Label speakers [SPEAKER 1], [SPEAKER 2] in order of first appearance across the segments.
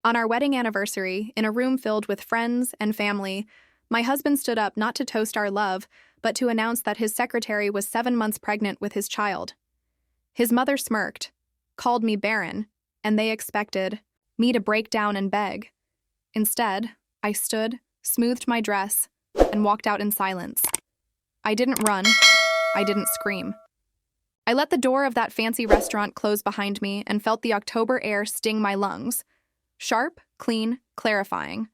[SPEAKER 1] On our wedding anniversary, in a room filled with friends and family, my husband stood up not to toast our love, but to announce that his secretary was 7 months pregnant with his child. His mother smirked, called me barren, and they expected me to break down and beg. Instead, I stood, smoothed my dress, and walked out in silence. I didn't run. I didn't scream. I let the door of that fancy restaurant close behind me and felt the October air sting my lungs. Sharp, clean, clarifying.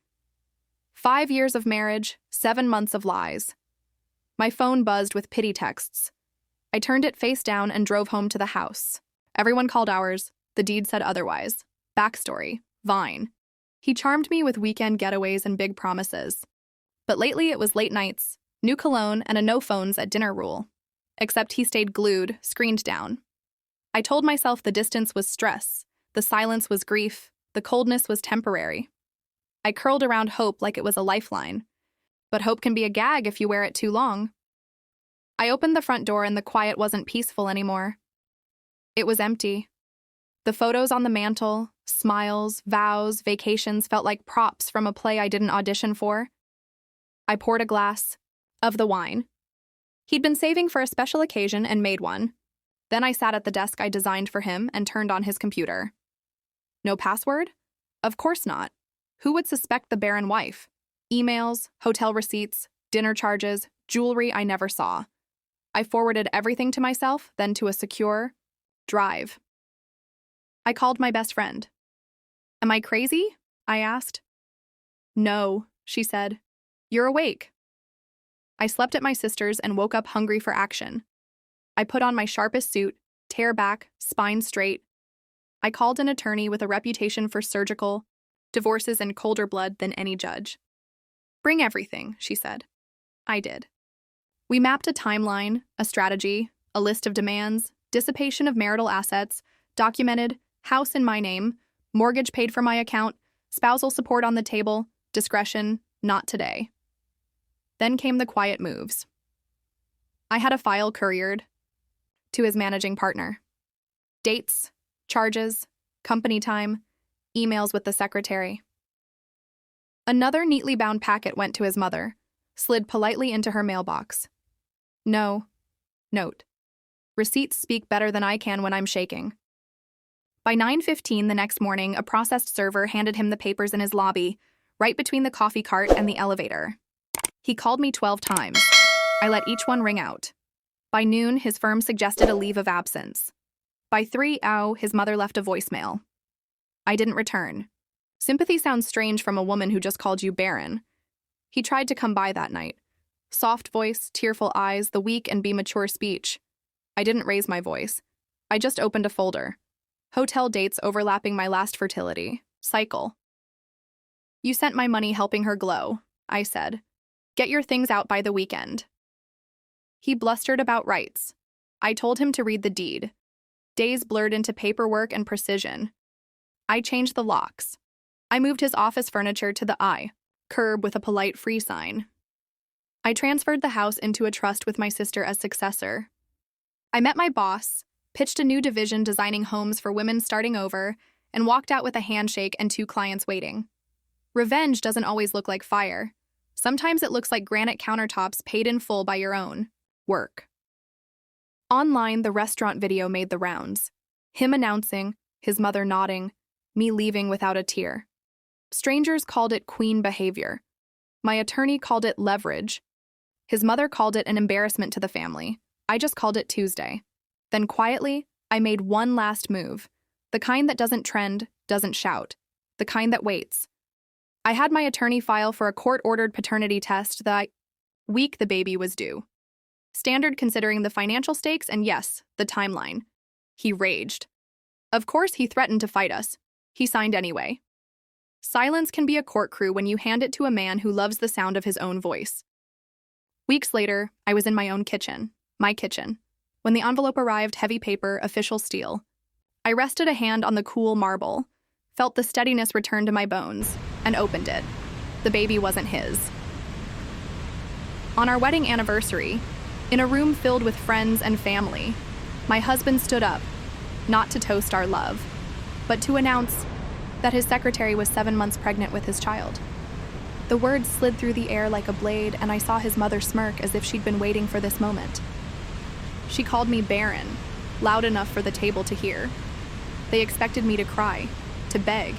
[SPEAKER 1] 5 years of marriage, 7 months of lies. My phone buzzed with pity texts. I turned it face down and drove home to the house. Everyone called ours. The deed said otherwise. Backstory: Vine. He charmed me with weekend getaways and big promises. But lately it was late nights, new cologne, and a no phones at dinner rule. Except he stayed glued, screened down. I told myself the distance was stress, the silence was grief, the coldness was temporary. I curled around hope like it was a lifeline. But hope can be a gag if you wear it too long. I opened the front door and the quiet wasn't peaceful anymore. It was empty. The photos on the mantle, smiles, vows, vacations felt like props from a play I didn't audition for. I poured a glass of the wine. He'd been saving for a special occasion and made one. Then I sat at the desk I designed for him and turned on his computer. No password? Of course not. Who would suspect the barren wife? Emails, hotel receipts, dinner charges, jewelry I never saw. I forwarded everything to myself, then to a secure drive. I called my best friend. "Am I crazy?" I asked. "No," she said. "You're awake." I slept at my sister's and woke up hungry for action. I put on my sharpest suit, tear back, spine straight. I called an attorney with a reputation for surgical divorces and colder blood than any judge. "Bring everything," she said. I did. We mapped a timeline, a strategy, a list of demands, dissipation of marital assets, documented, house in my name, mortgage paid for my account, spousal support on the table, discretion, not today. Then came the quiet moves. I had a file couriered to his managing partner. Dates, charges, company time, emails with the secretary. Another neatly bound packet went to his mother, slid politely into her mailbox. No. Note. Receipts speak better than I can when I'm shaking. By 9:15 the next morning, a processed server handed him the papers in his lobby, right between the coffee cart and the elevator. He called me 12 times. I let each one ring out. By noon, his firm suggested a leave of absence. By 3:00, his mother left a voicemail. I didn't return. Sympathy sounds strange from a woman who just called you barren. He tried to come by that night. Soft voice, tearful eyes, the weak and be mature speech. I didn't raise my voice. I just opened a folder. Hotel dates overlapping my last fertility. Cycle. "You sent my money helping her glow," I said. "Get your things out by the weekend." He blustered about rights. I told him to read the deed. Days blurred into paperwork and precision. I changed the locks. I moved his office furniture to the curb with a polite free sign. I transferred the house into a trust with my sister as successor. I met my boss, pitched a new division designing homes for women starting over, and walked out with a handshake and 2 clients waiting. Revenge doesn't always look like fire. Sometimes it looks like granite countertops paid in full by your own work. Online, the restaurant video made the rounds. Him announcing, his mother nodding, me leaving without a tear. Strangers called it queen behavior. My attorney called it leverage. His mother called it an embarrassment to the family. I just called it Tuesday. Then quietly, I made one last move. The kind that doesn't trend, doesn't shout. The kind that waits. I had my attorney file for a court-ordered paternity test the week the baby was due. Standard considering the financial stakes and yes, the timeline. He raged. Of course he threatened to fight us. He signed anyway. Silence can be a court crew when you hand it to a man who loves the sound of his own voice. Weeks later, I was in my own kitchen. My kitchen. When the envelope arrived, heavy paper, official steel. I rested a hand on the cool marble, felt the steadiness return to my bones, and opened it. The baby wasn't his. On our wedding anniversary, in a room filled with friends and family, my husband stood up, not to toast our love, but to announce that his secretary was 7 months pregnant with his child. The words slid through the air like a blade, and I saw his mother smirk as if she'd been waiting for this moment. She called me barren, loud enough for the table to hear. They expected me to cry, to beg,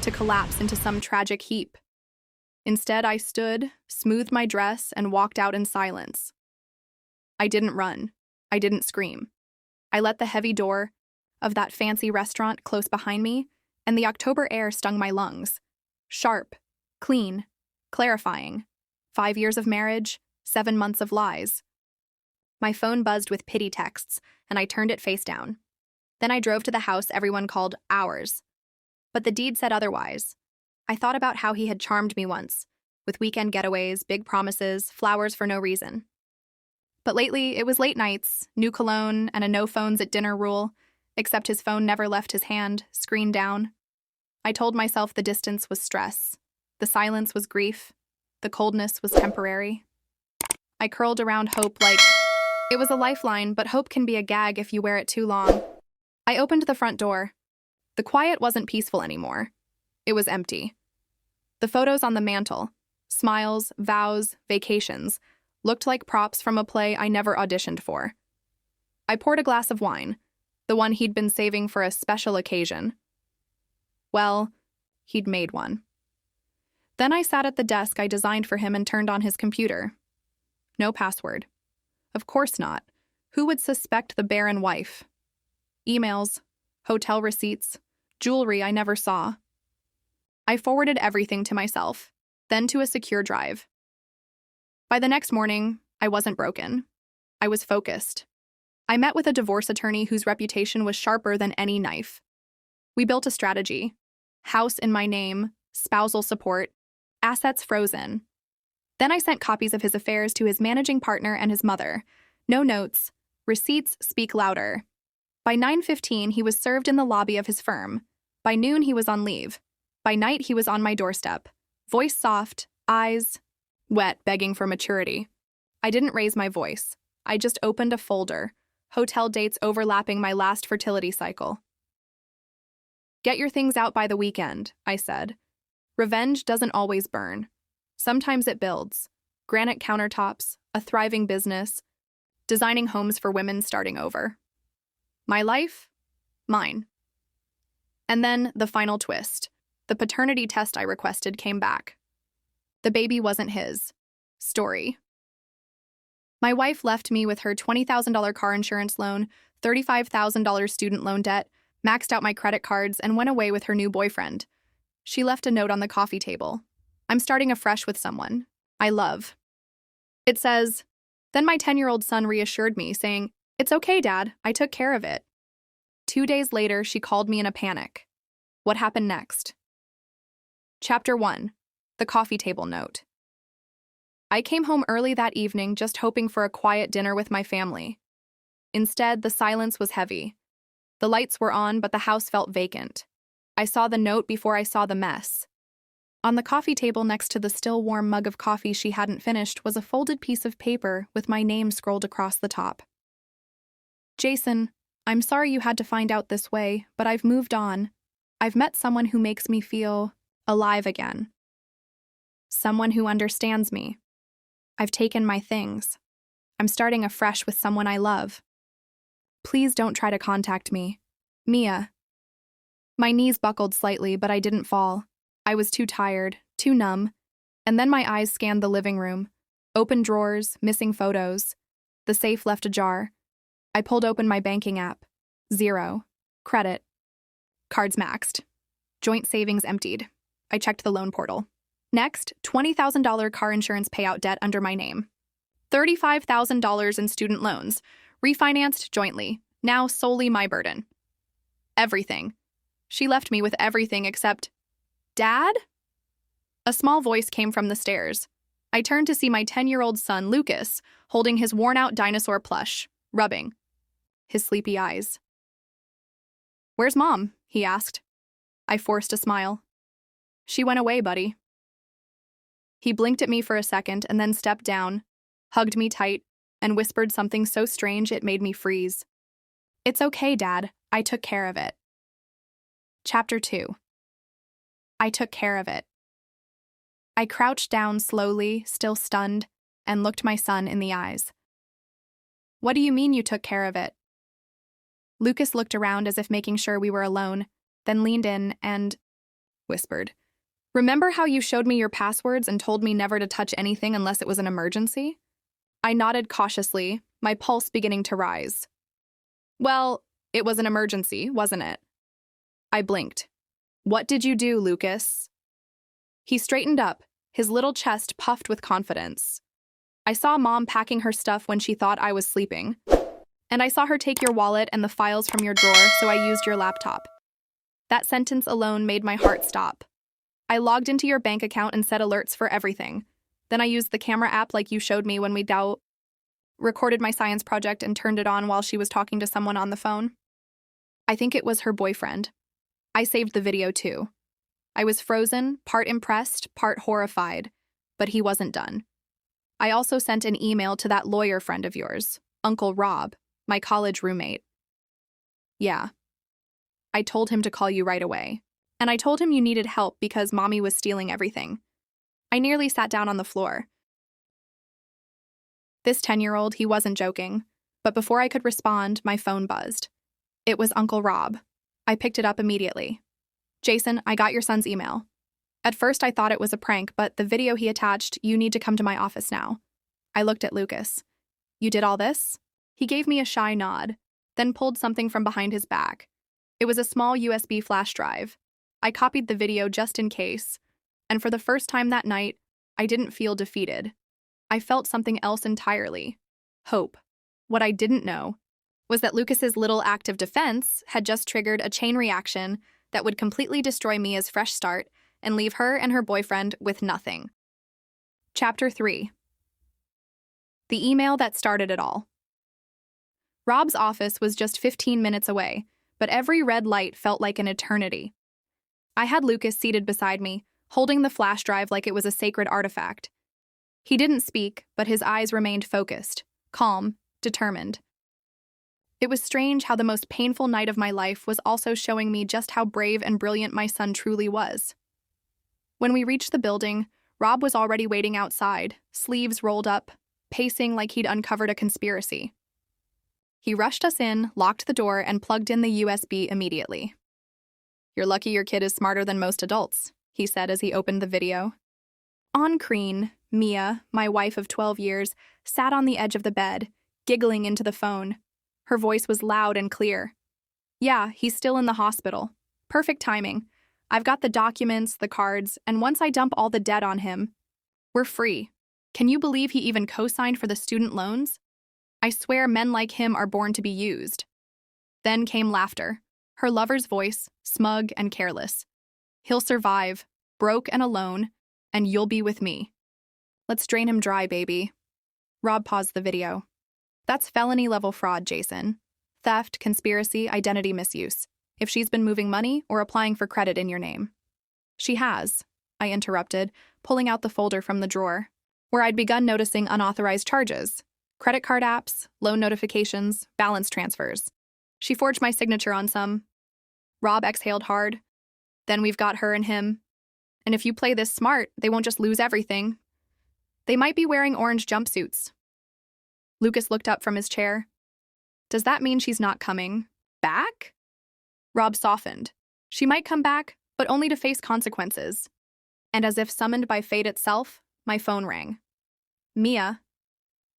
[SPEAKER 1] to collapse into some tragic heap. Instead, I stood, smoothed my dress, and walked out in silence. I didn't run. I didn't scream. I let the heavy door of that fancy restaurant close behind me, and the October air stung my lungs. Sharp, clean, clarifying. 5 years of marriage, 7 months of lies. My phone buzzed with pity texts, and I turned it face down. Then I drove to the house everyone called ours. But the deed said otherwise. I thought about how he had charmed me once, with weekend getaways, big promises, flowers for no reason. But lately, it was late nights, new cologne, and a no phones at dinner rule, except his phone never left his hand, screen down. I told myself the distance was stress, the silence was grief, the coldness was temporary. I curled around hope like it was a lifeline, but hope can be a gag if you wear it too long. I opened the front door. The quiet wasn't peaceful anymore. It was empty. The photos on the mantel, smiles, vows, vacations, looked like props from a play I never auditioned for. I poured a glass of wine, the one he'd been saving for a special occasion. Well, he'd made one. Then I sat at the desk I designed for him and turned on his computer. No password. Of course not. Who would suspect the barren wife? Emails, hotel receipts, jewelry I never saw. I forwarded everything to myself, then to a secure drive. By the next morning, I wasn't broken. I was focused. I met with a divorce attorney whose reputation was sharper than any knife. We built a strategy. House in my name, spousal support, assets frozen. Then I sent copies of his affairs to his managing partner and his mother. No notes. Receipts speak louder. By 9:15, he was served in the lobby of his firm. By noon, he was on leave. By night, he was on my doorstep. Voice soft, eyes wet, begging for maturity. I didn't raise my voice. I just opened a folder. Hotel dates overlapping my last fertility cycle. Get your things out by the weekend, I said. Revenge doesn't always burn. Sometimes it builds. Granite countertops, a thriving business, designing homes for women starting over. My life? Mine. And then the final twist. The paternity test I requested came back. The baby wasn't his. Story. My wife left me with her $20,000 car insurance loan, $35,000 student loan debt, maxed out my credit cards, and went away with her new boyfriend. She left a note on the coffee table. I'm starting afresh with someone I love. It says, then my 10-year-old son reassured me, saying, "It's okay, Dad, I took care of it." 2 days later, she called me in a panic. What happened next? Chapter 1. The coffee table note. I came home early that evening just hoping for a quiet dinner with my family. Instead, the silence was heavy. The lights were on, but the house felt vacant. I saw the note before I saw the mess. On the coffee table next to the still warm mug of coffee she hadn't finished was a folded piece of paper with my name scrolled across the top. Jason, I'm sorry you had to find out this way, but I've moved on. I've met someone who makes me feel alive again. Someone who understands me. I've taken my things. I'm starting afresh with someone I love. Please don't try to contact me. Mia. My knees buckled slightly, but I didn't fall. I was too tired, too numb. And then my eyes scanned the living room. Open drawers, missing photos. The safe left ajar. I pulled open my banking app. 0. Credit. Cards maxed. Joint savings emptied. I checked the loan portal. Next, $20,000 car insurance payout debt under my name. $35,000 in student loans, refinanced jointly, now solely my burden. Everything. She left me with everything except, Dad? A small voice came from the stairs. I turned to see my 10-year-old son, Lucas, holding his worn-out dinosaur plush, rubbing his sleepy eyes. Where's Mom? He asked. I forced a smile. She went away, buddy. He blinked at me for a second and then stepped down, hugged me tight, and whispered something so strange it made me freeze. It's okay, Dad. I took care of it. Chapter 2. I took care of it. I crouched down slowly, still stunned, and looked my son in the eyes. What do you mean you took care of it? Lucas looked around as if making sure we were alone, then leaned in and whispered, "Remember how you showed me your passwords and told me never to touch anything unless it was an emergency?" I nodded cautiously, my pulse beginning to rise. Well, it was an emergency, wasn't it? I blinked. What did you do, Lucas? He straightened up, his little chest puffed with confidence. I saw Mom packing her stuff when she thought I was sleeping. And I saw her take your wallet and the files from your drawer, so I used your laptop. That sentence alone made my heart stop. I logged into your bank account and set alerts for everything. Then I used the camera app like you showed me when we recorded my science project and turned it on while she was talking to someone on the phone. I think it was her boyfriend. I saved the video too. I was frozen, part impressed, part horrified, but he wasn't done. I also sent an email to that lawyer friend of yours, Uncle Rob, my college roommate. Yeah. I told him to call you right away. And I told him you needed help because Mommy was stealing everything. I nearly sat down on the floor. This 10-year-old, he wasn't joking. But before I could respond, my phone buzzed. It was Uncle Rob. I picked it up immediately. Jason, I got your son's email. At first I thought it was a prank, but the video he attached, you need to come to my office now. I looked at Lucas. You did all this? He gave me a shy nod, then pulled something from behind his back. It was a small USB flash drive. I copied the video just in case, and for the first time that night, I didn't feel defeated. I felt something else entirely. Hope. What I didn't know was that Lucas's little act of defense had just triggered a chain reaction that would completely destroy Mia's fresh start and leave her and her boyfriend with nothing. Chapter 3. The email that started it all. Rob's office was just 15 minutes away, but every red light felt like an eternity. I had Lucas seated beside me, holding the flash drive like it was a sacred artifact. He didn't speak, but his eyes remained focused, calm, determined. It was strange how the most painful night of my life was also showing me just how brave and brilliant my son truly was. When we reached the building, Rob was already waiting outside, sleeves rolled up, pacing like he'd uncovered a conspiracy. He rushed us in, locked the door, and plugged in the USB immediately. "You're lucky your kid is smarter than most adults," he said as he opened the video. On screen, Mia, my wife of 12 years, sat on the edge of the bed, giggling into the phone. Her voice was loud and clear. "Yeah, he's still in the hospital. Perfect timing. I've got the documents, the cards, and once I dump all the debt on him, we're free. Can you believe he even co-signed for the student loans? I swear men like him are born to be used." Then came laughter, her lover's voice, smug and careless. "He'll survive, broke and alone, and you'll be with me. Let's drain him dry, baby." Rob paused the video. "That's felony-level fraud, Jason. Theft, conspiracy, identity misuse. If she's been moving money or applying for credit in your name." "She has," I interrupted, pulling out the folder from the drawer, where I'd begun noticing unauthorized charges. Credit card apps, loan notifications, balance transfers. She forged my signature on some. Rob exhaled hard. "Then we've got her and him. And if you play this smart, they won't just lose everything. They might be wearing orange jumpsuits." Lucas looked up from his chair. "Does that mean she's not coming back?" Rob softened. "She might come back, but only to face consequences." And as if summoned by fate itself, my phone rang. "Mia."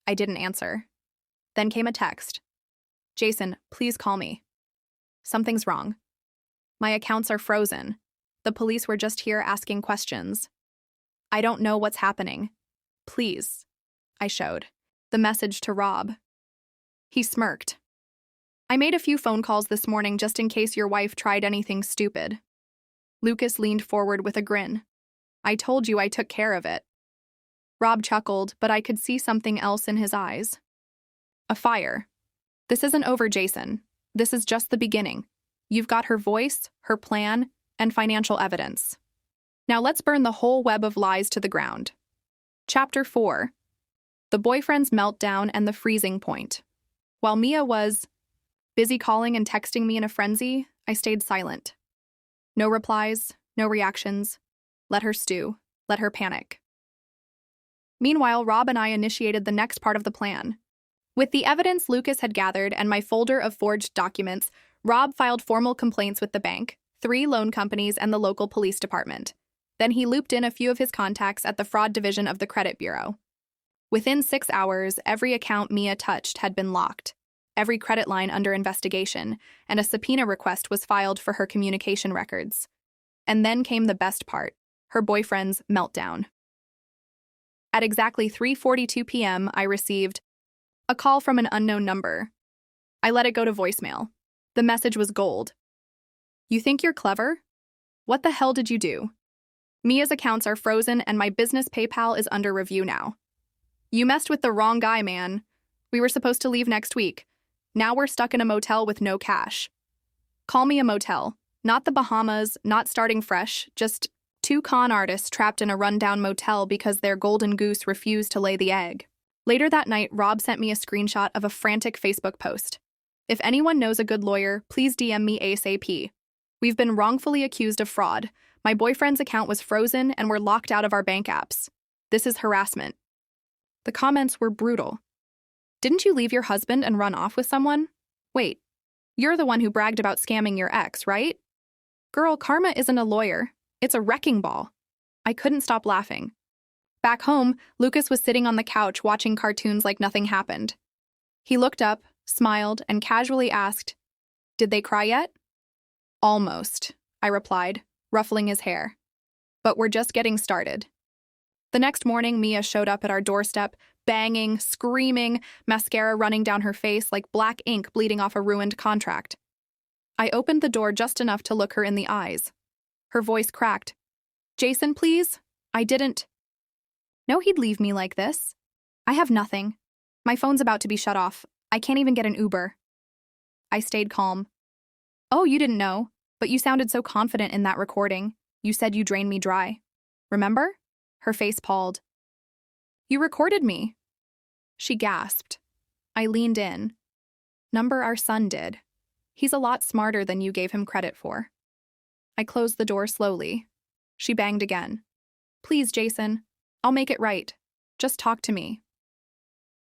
[SPEAKER 1] I didn't answer. Then came a text. "Jason, please call me. Something's wrong. My accounts are frozen. The police were just here asking questions. I don't know what's happening. Please." I showed the message to Rob. He smirked. "I made a few phone calls this morning just in case your wife tried anything stupid." Lucas leaned forward with a grin. "I told you I took care of it." Rob chuckled, but I could see something else in his eyes. A fire. "This isn't over, Jason. This is just the beginning. You've got her voice, her plan, and financial evidence. Now let's burn the whole web of lies to the ground." Chapter 4. The boyfriend's meltdown and the freezing point. While Mia was busy calling and texting me in a frenzy, I stayed silent. No replies, No reactions. Let her stew. Let her panic. Meanwhile, Rob and I initiated the next part of the plan. With the evidence Lucas had gathered and my folder of forged documents, Rob filed formal complaints with the bank, 3 loan companies, and the local police department. Then he looped in a few of his contacts at the fraud division of the credit bureau. Within 6 hours, every account Mia touched had been locked, every credit line under investigation, and a subpoena request was filed for her communication records. And then came the best part, her boyfriend's meltdown. At exactly 3:42 p.m., I received a call from an unknown number. I let it go to voicemail. The message was gold. "You think you're clever? What the hell did you do? Mia's accounts are frozen and my business PayPal is under review now. You messed with the wrong guy, man. We were supposed to leave next week. Now we're stuck in a motel with no cash. Call me a motel. Not the Bahamas, not starting fresh, just 2 con artists trapped in a rundown motel because their golden goose refused to lay the egg." Later that night, Rob sent me a screenshot of a frantic Facebook post. "If anyone knows a good lawyer, please DM me ASAP. We've been wrongfully accused of fraud. My boyfriend's account was frozen and we're locked out of our bank apps. This is harassment." The comments were brutal. "Didn't you leave your husband and run off with someone? Wait, you're the one who bragged about scamming your ex, right? Girl, karma isn't a lawyer. It's a wrecking ball." I couldn't stop laughing. Back home, Lucas was sitting on the couch watching cartoons like nothing happened. He looked up, smiled, and casually asked, "Did they cry yet?" "Almost," I replied, ruffling his hair. "But we're just getting started." The next morning, Mia showed up at our doorstep, banging, screaming, mascara running down her face like black ink bleeding off a ruined contract. I opened the door just enough to look her in the eyes. Her voice cracked. "Jason, please? I didn't." "No, he'd leave me like this. I have nothing. My phone's about to be shut off. I can't even get an Uber." I stayed calm. "Oh, you didn't know, but you sounded so confident in that recording. You said you drained me dry. Remember?" Her face palled. "You recorded me." She gasped. I leaned in. "Number our son did. He's a lot smarter than you gave him credit for." I closed the door slowly. She banged again. "Please, Jason. I'll make it right. Just talk to me."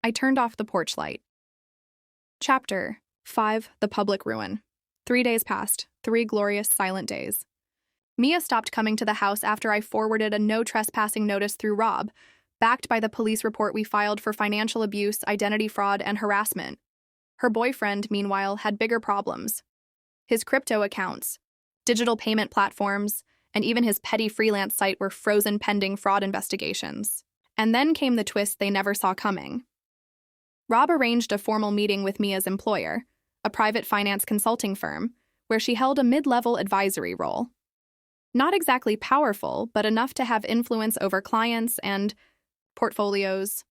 [SPEAKER 1] I turned off the porch light. Chapter 5: The Public Ruin. 3 days passed, 3 glorious silent days. Mia stopped coming to the house after I forwarded a no trespassing notice through Rob, backed by the police report we filed for financial abuse, identity fraud, and harassment. Her boyfriend, meanwhile, had bigger problems. His crypto accounts, digital payment platforms, and even his petty freelance site were frozen pending fraud investigations. And then came the twist they never saw coming. Rob arranged a formal meeting with Mia's employer, a private finance consulting firm, where she held a mid-level advisory role. Not exactly powerful, but enough to have influence over clients and portfolios.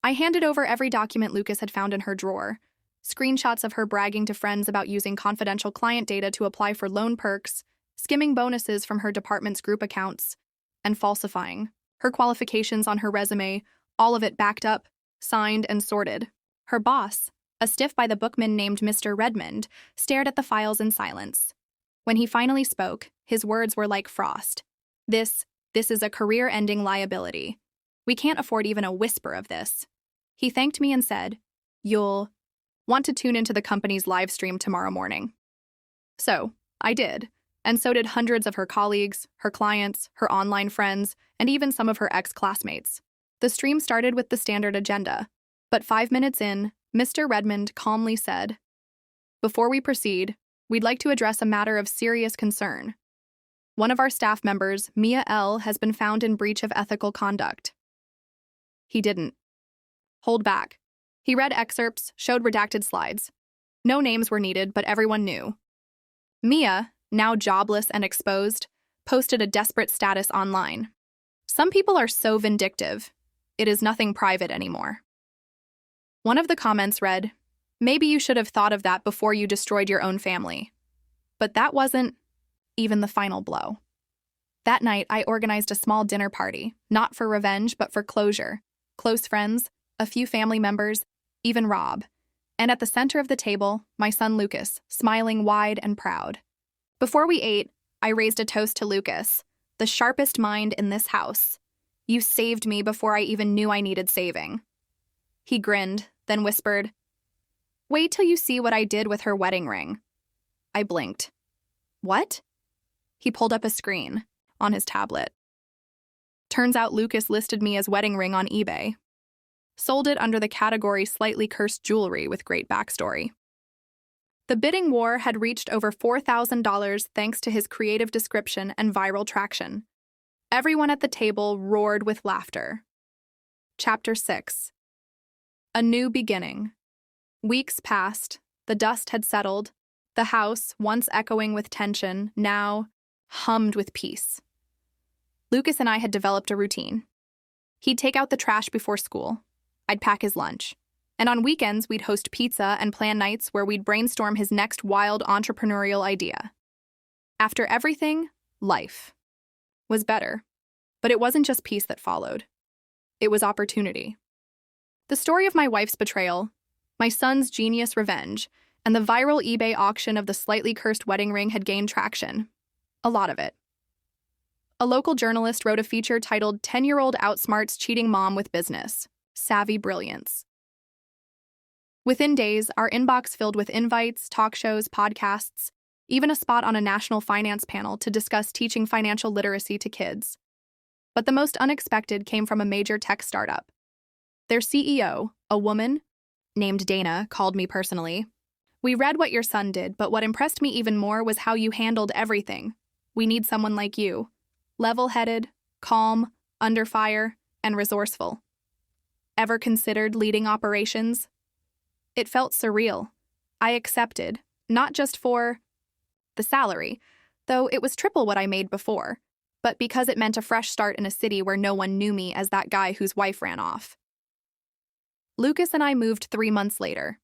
[SPEAKER 1] I handed over every document Lucas had found in her drawer, screenshots of her bragging to friends about using confidential client data to apply for loan perks, skimming bonuses from her department's group accounts, and falsifying her qualifications on her resume, all of it backed up, signed, and sorted. Her boss, a stiff-by-the-bookman named Mr. Redmond, stared at the files in silence. When he finally spoke, his words were like frost. This is a career-ending liability. We can't afford even a whisper of this." He thanked me and said, "You'll want to tune into the company's live stream tomorrow morning." So, I did, and so did hundreds of her colleagues, her clients, her online friends, and even some of her ex-classmates. The stream started with the standard agenda, but 5 minutes in, Mr. Redmond calmly said, "Before we proceed, we'd like to address a matter of serious concern. One of our staff members, Mia L., has been found in breach of ethical conduct." He didn't hold back. He read excerpts, showed redacted slides. No names were needed, but everyone knew. Mia, now jobless and exposed, posted a desperate status online. Some people are so vindictive. It is nothing private anymore. One of the comments read, "Maybe you should have thought of that before you destroyed your own family." But that wasn't even the final blow. That night, I organized a small dinner party, not for revenge, but for closure. Close friends, a few family members, even Rob. And at the center of the table, my son Lucas, smiling wide and proud. Before we ate, I raised a toast to Lucas, the sharpest mind in this house. You saved me before I even knew I needed saving. He grinned, then whispered, "Wait till you see what I did with her wedding ring." I blinked. What? He pulled up a screen on his tablet. Turns out Lucas listed me as wedding ring on eBay. Sold it under the category slightly cursed jewelry with great backstory. The bidding war had reached over $4,000 thanks to his creative description and viral traction. Everyone at the table roared with laughter. Chapter 6. A new beginning. Weeks passed, the dust had settled, the house, once echoing with tension, now hummed with peace. Lucas and I had developed a routine. He'd take out the trash before school. I'd pack his lunch. And on weekends, we'd host pizza and plan nights where we'd brainstorm his next wild entrepreneurial idea. After everything, life was better. But it wasn't just peace that followed. It was opportunity. The story of my wife's betrayal, my son's genius revenge, and the viral eBay auction of the slightly cursed wedding ring had gained traction. A lot of it. A local journalist wrote a feature titled 10-Year-Old Outsmarts Cheating Mom with Business. Savvy Brilliance. Within days, our inbox filled with invites, talk shows, podcasts, even a spot on a national finance panel to discuss teaching financial literacy to kids. But the most unexpected came from a major tech startup. Their CEO, a woman named Dana, called me personally. "We read what your son did, but what impressed me even more was how you handled everything. We need someone like you. Level-headed, calm, under fire, and resourceful. Ever considered leading operations?" It felt surreal. I accepted, not just for the salary, though it was triple what I made before, but because it meant a fresh start in a city where no one knew me as that guy whose wife ran off. Lucas and I moved 3 months later.